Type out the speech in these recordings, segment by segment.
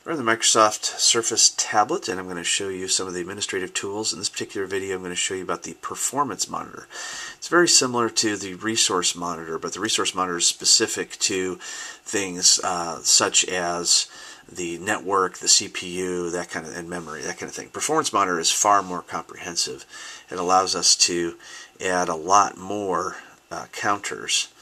We're on the Microsoft Surface tablet, and I'm going to show you some of the administrative tools. In this particular video, I'm going to show you about the performance monitor. It's very similar to the resource monitor, but the resource monitor is specific to things such as the network, the CPU, that kind of, and memory, that kind of thing. Performance monitor is far more comprehensive. It allows us to add a lot more counters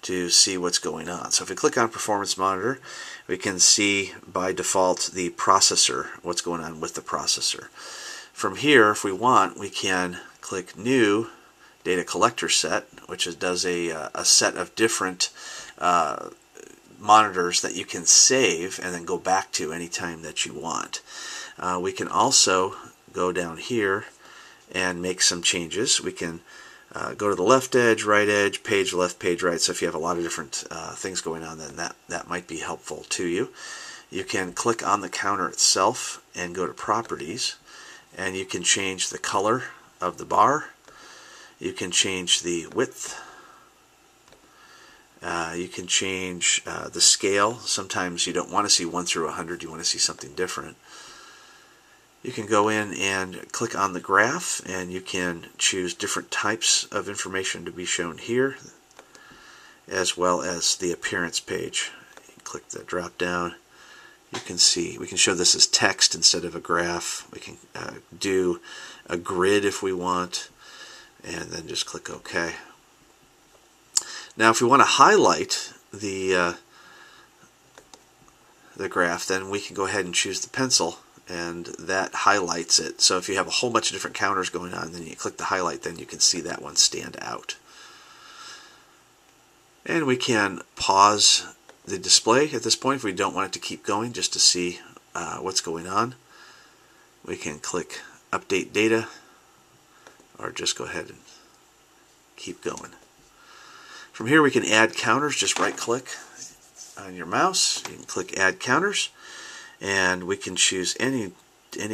to see what's going on. So if we click on performance monitor, we can see by default the processor, what's going on with the processor. From here, if we want, we can click new data collector set, which does a set of different monitors that you can save and then go back to anytime that you want. We can also go down here and make some changes. We can go to the left edge, right edge, page left, page right. So if you have a lot of different things going on, then that might be helpful to you. You can click on the counter itself and go to properties, and you can change the color of the bar. You can change the width. You can change the scale. Sometimes you don't want to see 1 through 100, you want to see something different. You can go in and click on the graph, and you can choose different types of information to be shown here, as well as the appearance page. You can click the drop down. You can see, we can show this as text instead of a graph. We can do a grid if we want, and then just click OK. Now if we want to highlight the graph, then we can go ahead and choose the pencil, and that highlights it. So if you have a whole bunch of different counters going on, then you click the highlight, then you can see that one stand out. And we can pause the display at this point if we don't want it to keep going, just to see what's going on. We can click update data, or just go ahead and keep going. From here we can add counters. Just right click on your mouse, you can click add counters, and we can choose any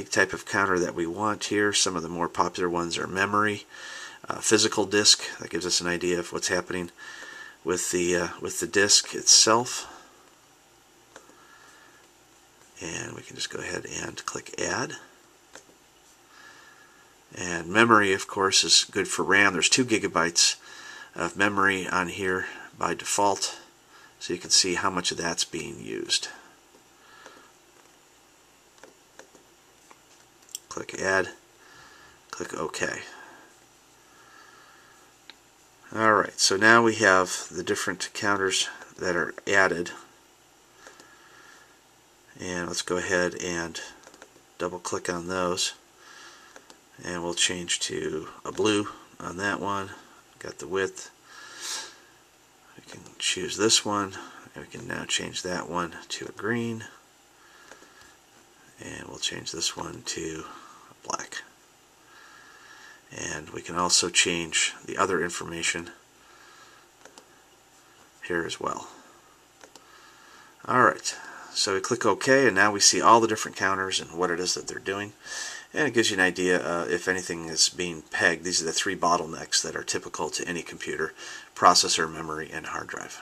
type of counter that we want here. Some of the more popular ones are memory, physical disk. That gives us an idea of what's happening with the disk itself. And we can just go ahead and click add. And memory, of course, is good for RAM. There's 2 gigabytes of memory on here by default, so you can see how much of that's being used. Click add, click OK. Alright, so now we have the different counters that are added, and let's go ahead and double click on those, and we'll change to a blue on that one. Got the width. We can choose this one, and we can now change that one to a green, and we'll change this one to black. And we can also change the other information here as well. Alright, so we click OK, and now we see all the different counters and what it is that they're doing. And it gives you an idea if anything is being pegged. These are the 3 bottlenecks that are typical to any computer: processor, memory, and hard drive.